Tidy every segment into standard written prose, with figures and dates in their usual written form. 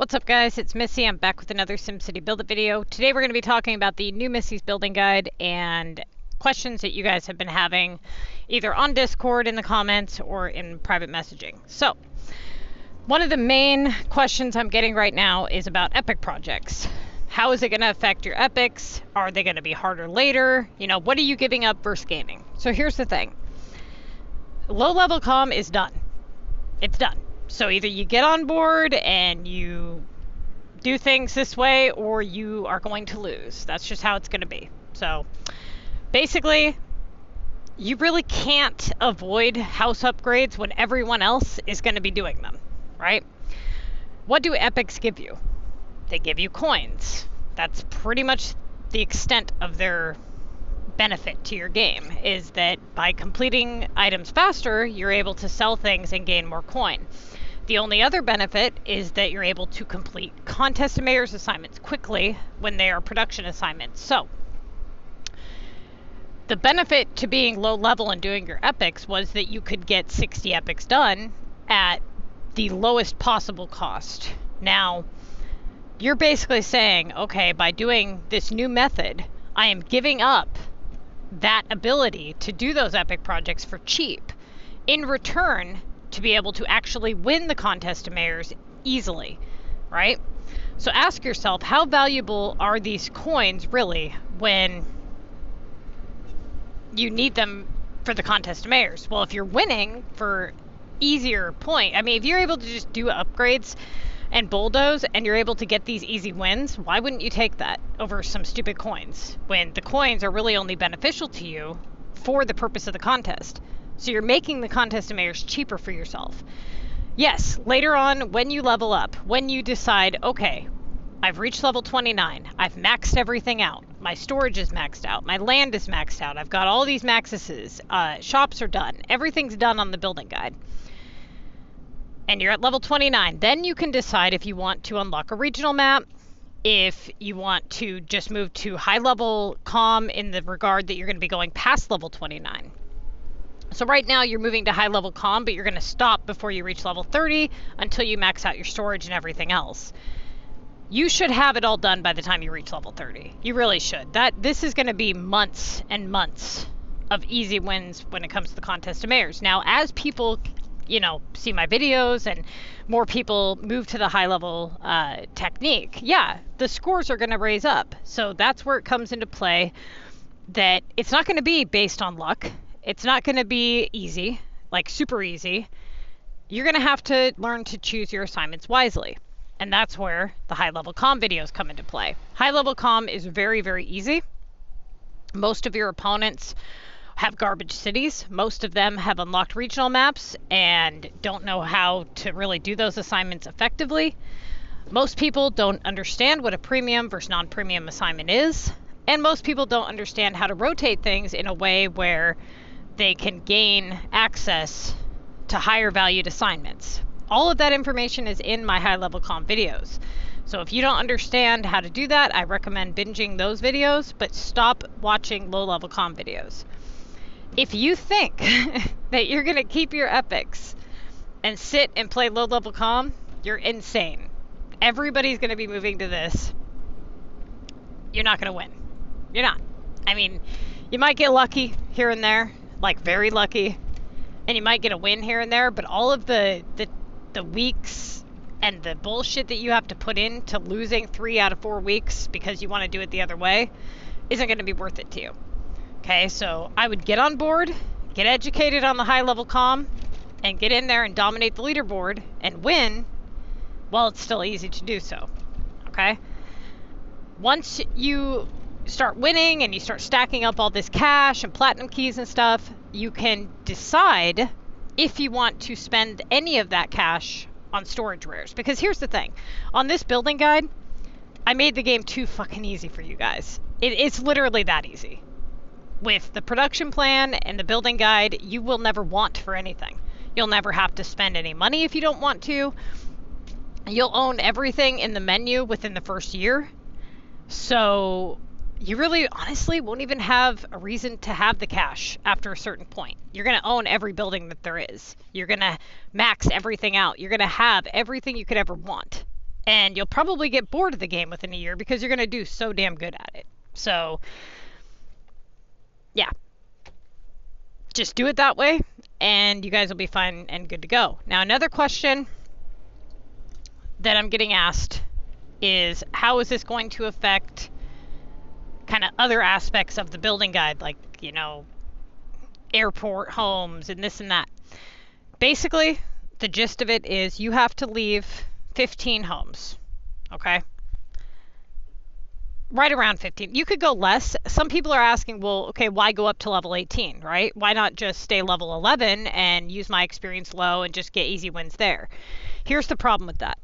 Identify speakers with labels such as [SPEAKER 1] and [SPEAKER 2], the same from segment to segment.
[SPEAKER 1] What's up guys, it's Missy. I'm back with another SimCity Build It video. Today we're going to be talking about the new Missy's Building Guide and questions that you guys have been having either on Discord in the comments or in private messaging. So, one of the main questions I'm getting right now is about epic projects. How is it going to affect your epics? Are they going to be harder later? You know, what are you giving up versus gaining? So here's the thing. Low level comm is done. It's done. So either you get on board and you do things this way, or you are going to lose. That's just how it's going to be. So basically, you really can't avoid house upgrades when everyone else is going to be doing them, right? What do epics give you? They give you coins. That's pretty much the extent of their benefit to your game, is that by completing items faster, you're able to sell things and gain more coin. The only other benefit is that you're able to complete contest and mayor's assignments quickly when they are production assignments. So, the benefit to being low level and doing your epics was that you could get 60 epics done at the lowest possible cost. Now, you're basically saying, okay, by doing this new method, I am giving up that ability to do those epic projects for cheap. In return, to be able to actually win the contest to mayors easily, right? So ask yourself, how valuable are these coins really when you need them for the contest to mayors? Well, if you're winning for easier point, I mean, if you're able to just do upgrades and bulldoze and you're able to get these easy wins, why wouldn't you take that over some stupid coins when the coins are really only beneficial to you for the purpose of the contest? So you're making the contest of mayors cheaper for yourself. Yes, later on when you level up, when you decide, okay, I've reached level 29, I've maxed everything out, my storage is maxed out, my land is maxed out, I've got all these maxes, shops are done, everything's done on the building guide, and you're at level 29, then you can decide if you want to unlock a regional map, if you want to just move to high level comm in the regard that you're going to be going past level 29. So right now you're moving to high level comm, but you're going to stop before you reach level 30 until you max out your storage and everything else. You should have it all done by the time you reach level 30. You really should. This is going to be months and months of easy wins when it comes to the contest of mayors. Now, as people, you know, see my videos and more people move to the high level technique, yeah, the scores are going to raise up. So that's where it comes into play, that it's not going to be based on luck. It's not going to be easy, like super easy. You're going to have to learn to choose your assignments wisely. And that's where the high-level comm videos come into play. High-level comm is very, very easy. Most of your opponents have garbage cities. Most of them have unlocked regional maps and don't know how to really do those assignments effectively. Most people don't understand what a premium versus non-premium assignment is. And most people don't understand how to rotate things in a way where they can gain access to higher valued assignments. All of that information is in my high level comm videos. So if you don't understand how to do that, I recommend binging those videos, but stop watching low level comm videos. If you think that you're going to keep your epics and sit and play low level comm, you're insane. Everybody's going to be moving to this. You're not going to win. You're not. I mean, you might get lucky here and there, like very lucky, and you might get a win here and there, but all of the weeks and the bullshit that you have to put into losing 3 out of 4 weeks because you want to do it the other way isn't going to be worth it to you. Okay, so I would get on board, get educated on the high level comm, and get in there and dominate the leaderboard and win while it's still easy to do so. Okay? Once you start winning and you start stacking up all this cash and platinum keys and stuff, you can decide if you want to spend any of that cash on storage rares. Because here's the thing, on this building guide, I made the game too fucking easy for you guys. It's literally that easy. With the production plan and the building guide, you will never want for anything. You'll never have to spend any money if you don't want to. You'll own everything in the menu within the first year. So you really honestly won't even have a reason to have the cash after a certain point. You're going to own every building that there is. You're going to max everything out. You're going to have everything you could ever want. And you'll probably get bored of the game within a year because you're going to do so damn good at it. So, yeah. Just do it that way, and you guys will be fine and good to go. Now, another question that I'm getting asked is, how is this going to affect kind of other aspects of the building guide, like, you know, airport homes and this and that? Basically, the gist of it is you have to leave 15 homes, okay? Right around 15. You could go less. Some people are asking, well, okay, why go up to level 18, right? Why not just stay level 11 and use my experience low and just get easy wins there? Here's the problem with that.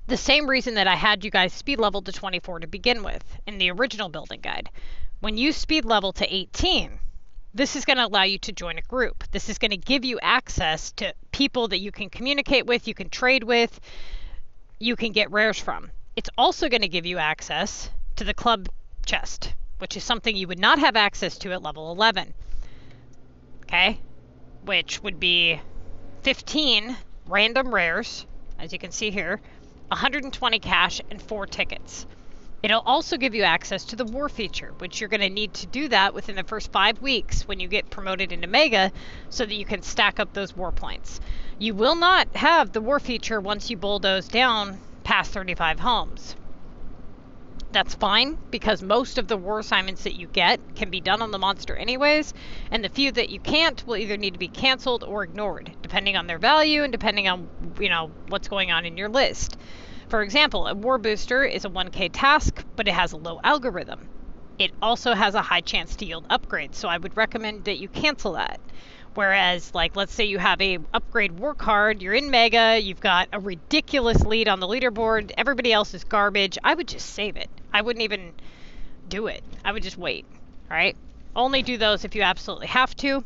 [SPEAKER 1] The same reason that I had you guys speed level to 24 to begin with in the original building guide. When you speed level to 18, this is going to allow you to join a group. This is going to give you access to people that you can communicate with, you can trade with, you can get rares from. It's also going to give you access to the club chest, which is something you would not have access to at level 11. Okay? Which would be 15 random rares, as you can see here, 120 cash, and 4 tickets. It'll also give you access to the war feature, which you're going to need to do that within the first 5 weeks when you get promoted into Mega so that you can stack up those war points. You will not have the war feature once you bulldoze down past 35 homes. That's fine, because most of the war assignments that you get can be done on the monster anyways, and the few that you can't will either need to be canceled or ignored, depending on their value and depending on, you know, what's going on in your list. For example, a war booster is a 1k task, but it has a low algorithm. It also has a high chance to yield upgrades, so I would recommend that you cancel that. Whereas, like, let's say you have a upgrade war card, you're in Mega, you've got a ridiculous lead on the leaderboard, everybody else is garbage, I would just save it. I wouldn't even do it. I would just wait, right? Only do those if you absolutely have to.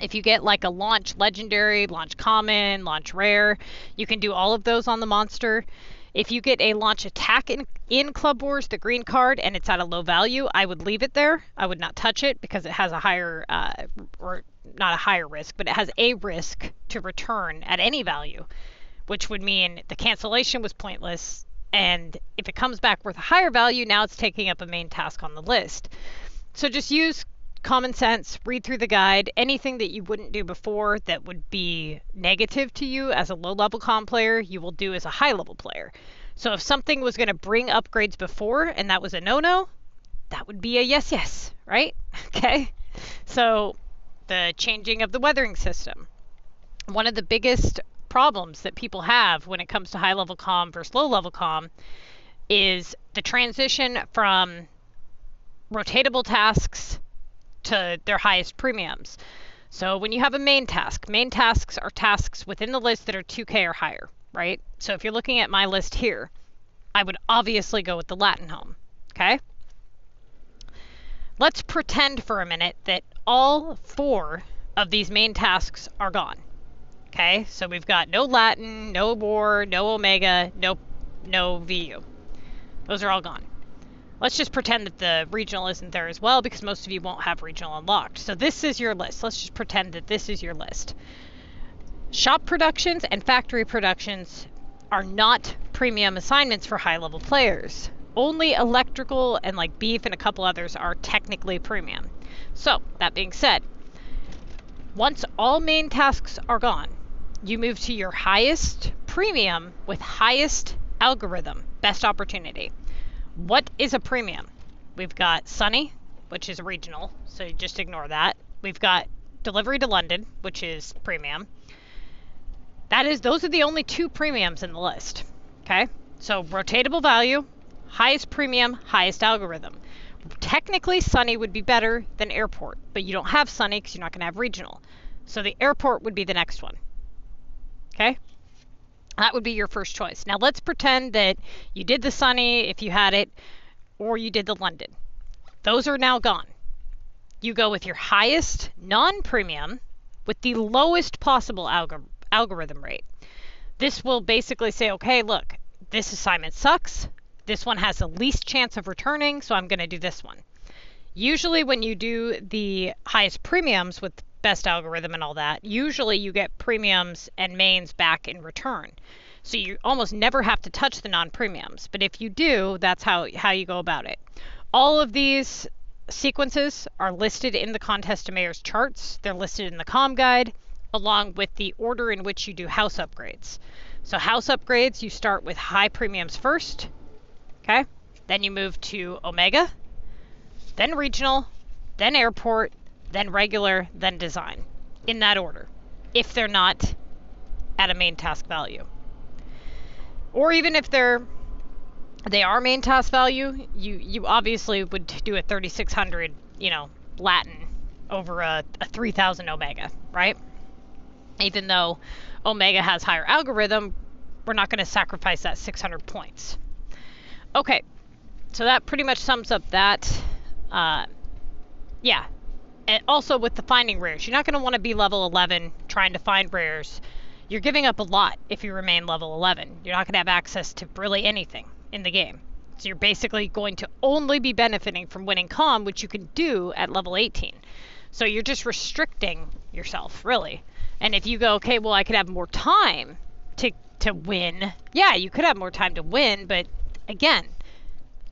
[SPEAKER 1] If you get like a launch legendary, launch common, launch rare, you can do all of those on the monster. If you get a launch attack in Club Wars, the green card, and it's at a low value, I would leave it there. I would not touch it because it has a higher, or not a higher risk, but it has a risk to return at any value, which would mean the cancellation was pointless. And if it comes back worth a higher value, now it's taking up a main task on the list. So just use common sense, read through the guide. Anything that you wouldn't do before that would be negative to you as a low-level comm player, you will do as a high-level player. So if something was going to bring upgrades before and that was a no-no, that would be a yes, right? Okay. So the changing of the weathering system. One of the biggest problems that people have when it comes to high-level comm versus low-level comm is the transition from rotatable tasks to their highest premiums. So when you have a main tasks are tasks within the list that are 2k or higher, right? So if you're looking at my list here, I would obviously go with the Latin home, okay? Let's pretend for a minute that all 4 of these main tasks are gone, okay? So we've got no Latin, no War, no Omega, no VU. Those are all gone. Let's just pretend that the regional isn't there as well, because most of you won't have regional unlocked. So this is your list. Let's just pretend that this is your list. Shop productions and factory productions are not premium assignments for high-level players. Only electrical and like beef and a couple others are technically premium. So that being said, once all main tasks are gone, you move to your highest premium with highest algorithm, best opportunity. What is a premium? We've got Sunny, which is a regional, so just ignore that. We've got Delivery to London, which is premium. Those are the only 2 premiums in the list, okay? So rotatable value, highest premium, highest algorithm. Technically, Sunny would be better than Airport, but you don't have Sunny because you're not going to have regional. So the Airport would be the next one, okay? That would be your first choice. Now let's pretend that you did the Sunny if you had it, or you did the London. Those are now gone. You go with your highest non-premium with the lowest possible algorithm rate. This will basically say, okay, look, this assignment sucks. This one has the least chance of returning, so I'm going to do this one. Usually when you do the highest premiums with best algorithm and all that, usually you get premiums and mains back in return. So you almost never have to touch the non-premiums. But if you do, that's how you go about it. All of these sequences are listed in the Contest to Mayor's charts. They're listed in the comm guide, along with the order in which you do house upgrades. So house upgrades, you start with high premiums first, okay? Then you move to Omega, then regional, then airport, then regular, then design, in that order, if they're not at a main task value. Or even if they are main task value, you obviously would do a 3600, Latin over a 3000 Omega, right? Even though Omega has higher algorithm, we're not going to sacrifice that 600 points. Okay, so that pretty much sums up that. Yeah. And also with the finding rares, you're not going to want to be level 11 trying to find rares. You're giving up a lot if you remain level 11. You're not going to have access to really anything in the game. So you're basically going to only be benefiting from winning comm, which you can do at level 18. So you're just restricting yourself, really. And if you go, okay, well, I could have more time to win. Yeah, you could have more time to win, but again,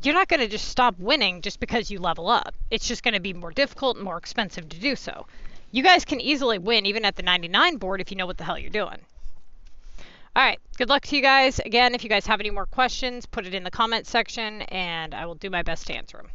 [SPEAKER 1] you're not going to just stop winning just because you level up. It's just going to be more difficult and more expensive to do so. You guys can easily win even at the 99 board if you know what the hell you're doing. All right, good luck to you guys. Again, if you guys have any more questions, put it in the comment section and I will do my best to answer them.